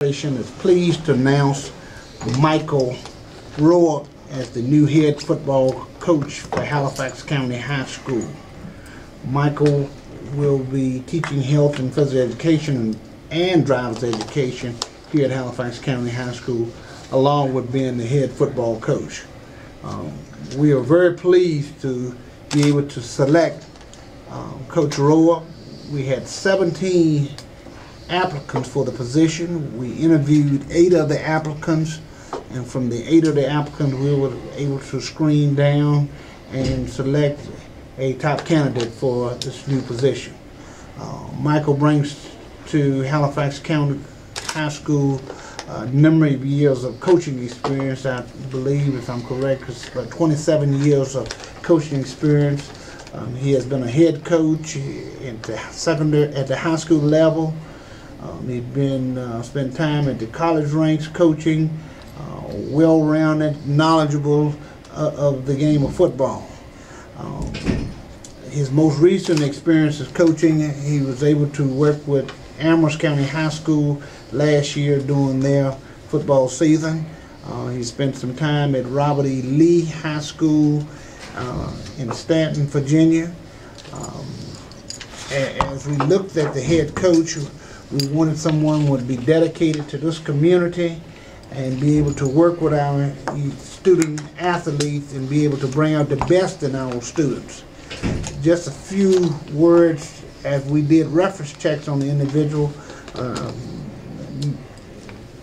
Is pleased to announce Michael Roark as the new head football coach for Halifax County High School. Michael will be teaching health and physical education and driver's education here at Halifax County High School, along with being the head football coach. We are very pleased to be able to select Coach Roark. We had 17 applicants for the position. We interviewed 8 of the applicants, and from the 8 of the applicants we were able to screen down and select a top candidate for this new position. Michael brings to Halifax County High School a number of years of coaching experience. I believe, if I'm correct, it's about 27 years of coaching experience. He has been a head coach at the high school level. He's been spent time at the college ranks coaching, well-rounded, knowledgeable of the game of football. His most recent experience as coaching, he was able to work with Amherst County High School last year during their football season. He spent some time at Robert E. Lee High School in Stanton, Virginia. As we looked at the head coach, we wanted someone who would be dedicated to this community and be able to work with our student athletes and be able to bring out the best in our students. Just a few words as we did reference checks on the individual.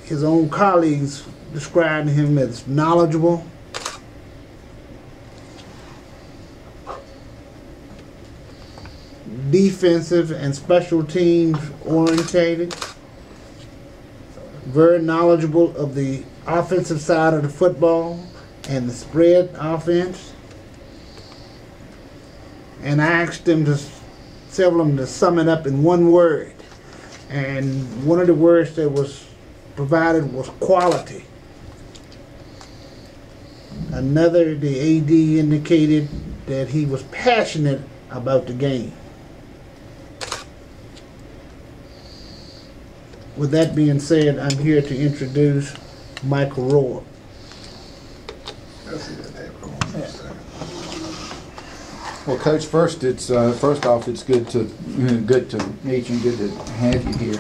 His own colleagues described him as knowledgeable, defensive and special teams orientated, very knowledgeable of the offensive side of the football and the spread offense. And I asked them to several of them to sum it up in one word, and one of the words that was provided was quality. Another, the AD indicated that he was passionate about the game. With that being said, I'm here to introduce Michael Roark. Well, Coach, first off, it's good to meet you, good to have you here.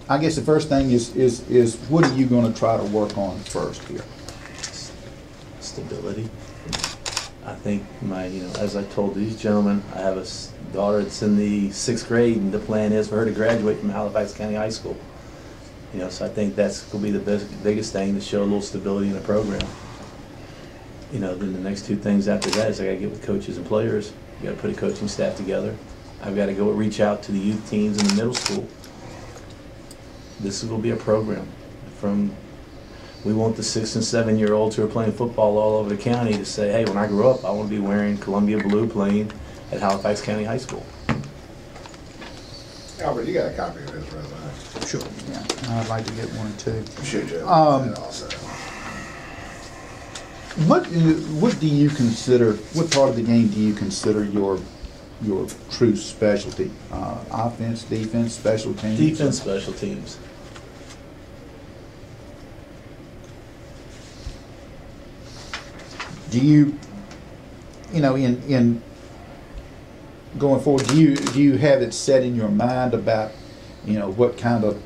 I guess the first thing is what are you going to try to work on first here? Stability. I think as I told these gentlemen, I have a daughter that's in the 6th grade, and the plan is for her to graduate from Halifax County High School. So I think that's going to be the biggest thing, to show a little stability in the program. Then the next 2 things after that is I got to get with coaches and players. You got to put a coaching staff together. I've got to go reach out to the youth teams in the middle school. This is going to be a program. We want the 6 and 7-year-olds who are playing football all over the county to say, hey, when I grow up, I want to be wearing Columbia blue playing at Halifax County High School. Albert, you got a copy of his resume? Sure. Yeah, I'd like to get one too. Should you? Also. What do you consider? What part of the game do you consider your true specialty? Offense, defense, special teams? Defense, special teams. Do you, in going forward, do you have it set in your mind about, what kind of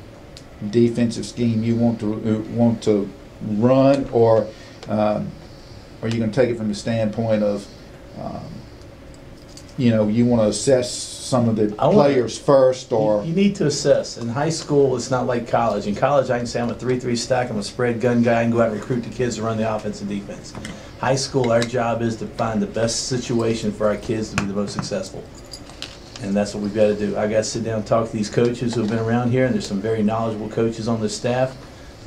defensive scheme you want to run, or are you going to take it from the standpoint of, you want to assess some of the players first, or you need to assess. In high school, it's not like college. In college, I can say I'm a 3-3 stack. I'm a spread gun guy. I can go out and recruit the kids to run the offense and defense. High school, our job is to find the best situation for our kids to be the most successful. And that's what we've got to do. I got to sit down and talk to these coaches who have been around here, and there's some very knowledgeable coaches on the staff,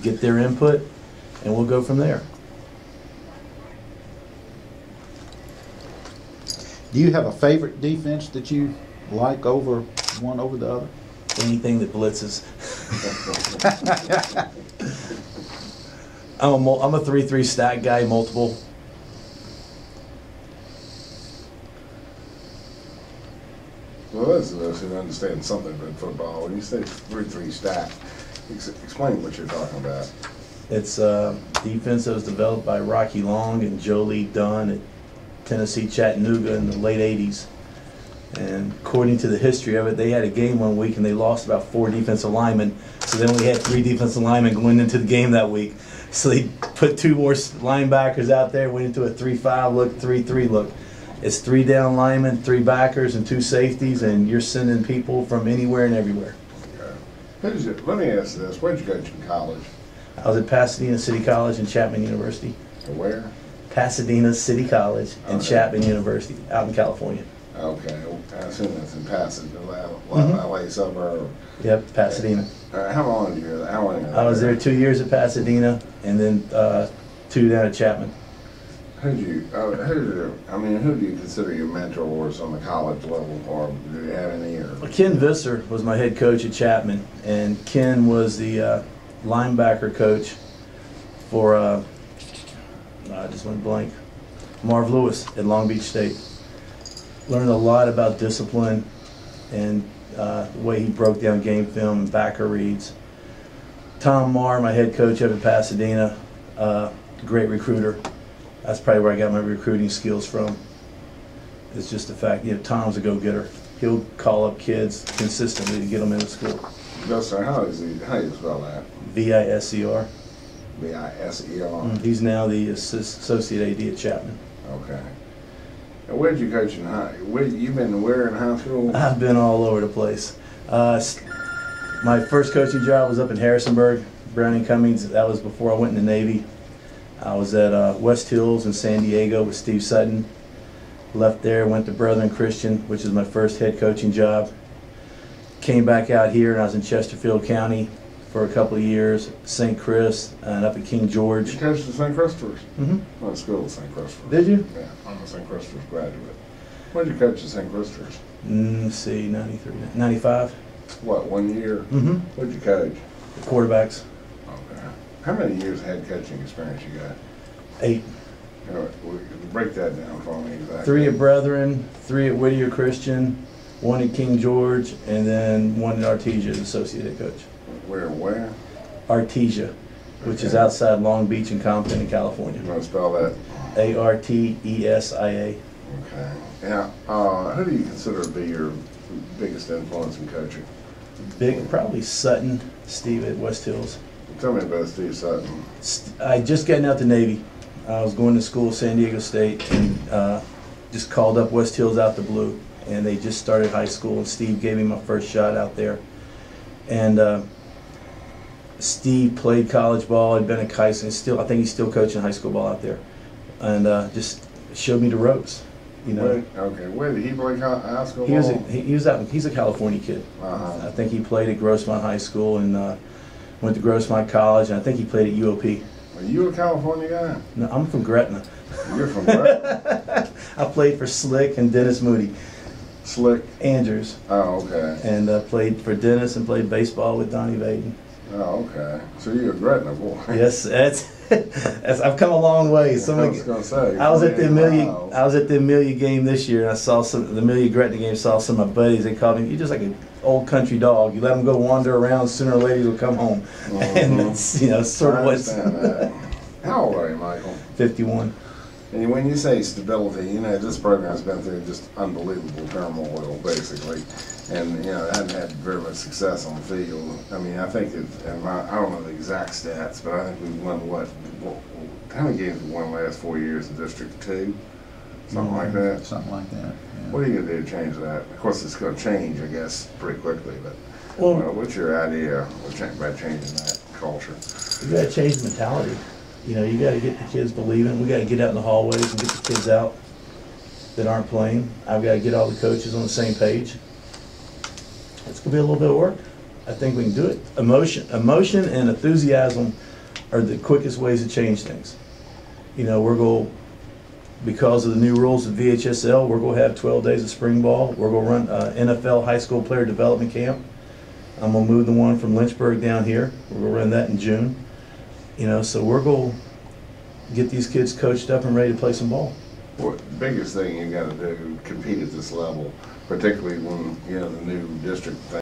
get their input, and we'll go from there. Do you have a favorite defense that you like over one over the other? Anything that blitzes. I'm a 3-3 stack guy, multiple. Well, listen, to understand something about football. When you say 3-3 stack, explain what you're talking about. It's defense that was developed by Rocky Long and Jolie Dunn at Tennessee Chattanooga in the late 80s. And according to the history of it, they had a game one week and they lost about 4 defensive linemen. So they only had 3 defensive linemen going into the game that week. So they put 2 more linebackers out there, went into a 3-5 look, 3-3 look. It's 3 down linemen, 3 backers, and 2 safeties, and you're sending people from anywhere and everywhere. Okay. Let me ask this. Where did you coach in college? I was at Pasadena City College and Chapman University. Where? Pasadena City College and Okay. Chapman University out in California. Okay. I assume that's in Pasadena, Mhm. LA suburb. Yep, Pasadena. How long did you? How long? I was there 2 years at Pasadena and then 2 down at Chapman. Who do you consider your mentors on the college level, or do you have any? Or Ken Visser was my head coach at Chapman, and Ken was the linebacker coach for, I just went blank, Marv Lewis at Long Beach State. Learned a lot about discipline and the way he broke down game film and backer reads. Tom Marr, my head coach up at Pasadena, great recruiter. That's probably where I got my recruiting skills from. It's just the fact, Tom's a go-getter. He'll call up kids consistently to get them into school. Justin, how do you spell that? Visser. Visser. He's now the associate AD at Chapman. Okay. And where did you coach in you've been where in high school? I've been all over the place. My first coaching job was up in Harrisonburg, Browning Cummings. That was before I went in the Navy. I was at West Hills in San Diego with Steve Sutton. Left there, went to Brethren Christian, which is my first head coaching job. Came back out here and I was in Chesterfield County for a couple of years, St. Chris, and up at King George. You coached at St. Christopher's? Mm-hmm. I went to school at St. Christopher's. Did you? Yeah, I'm a St. Christopher's graduate. When did you coach at St. Christopher's? Let's see, 93, 95. What, 1 year? Mm-hmm. What did you coach? Quarterbacks. Okay. How many years head coaching experience you got? 8. Break that down for me exactly. 3 at Brethren, 3 at Whittier Christian, 1 at King George, and then 1 at Artesia as associate head coach. Where? Artesia, which is Okay. outside Long Beach and Compton in California. You want to spell that? Artesia. Okay. Now, who do you consider to be your biggest influence in coaching? Probably Sutton, Steve at West Hills. Tell me about Steve Sutton. I just gotten out the Navy. I was going to school, San Diego State, and just called up West Hills out the blue. And they just started high school, and Steve gave me my first shot out there. And Steve played college ball, had been at Kyson, I think he's still coaching high school ball out there. And just showed me the ropes, Where did he play high school He was ball? he's a California kid. Uh-huh. I think he played at Grossmont High School and went to Grossmont College, and I think he played at UOP. Are you a California guy? No, I'm from Gretna. You're from where? I played for Slick and Dennis Moody. Slick? Andrews. Oh, okay. And played for Dennis and played baseball with Donnie Vaden. Oh, okay. So you're a Gretna boy. Yes, I've come a long way. I was gonna say. I was at the Amelia. miles. I was at the Amelia game this year, and I saw the Amelia Gretna game. Saw some of my buddies. They called me, "You're just like an old country dog. You let them go wander around. Sooner or later, they'll come home." And that's sort of I what's understand that. How old are you, Michael? 51. And when you say stability, this program's been through just unbelievable turmoil, basically. And, it hasn't had very much success on the field. I mean, I think I don't know the exact stats, but I think we've won how many games we won the last 4 years in District 2? Something like that? Something like that. Yeah. What are you going to do to change that? Of course, it's going to change, I guess, pretty quickly, but Well, what's your idea about changing that culture? you got to change the mentality. You got to get the kids believing. We got to get out in the hallways and get the kids out that aren't playing. I've got to get all the coaches on the same page. It's going to be a little bit of work. I think we can do it. Emotion and enthusiasm are the quickest ways to change things. We're going, because of the new rules of VHSL, we're going to have 12 days of spring ball. We're going to run NFL high school player development camp. I'm going to move the one from Lynchburg down here. We're going to run that in June. So we're going to get these kids coached up and ready to play some ball. What biggest thing you got to do to compete at this level particularly when, you know, the new district thing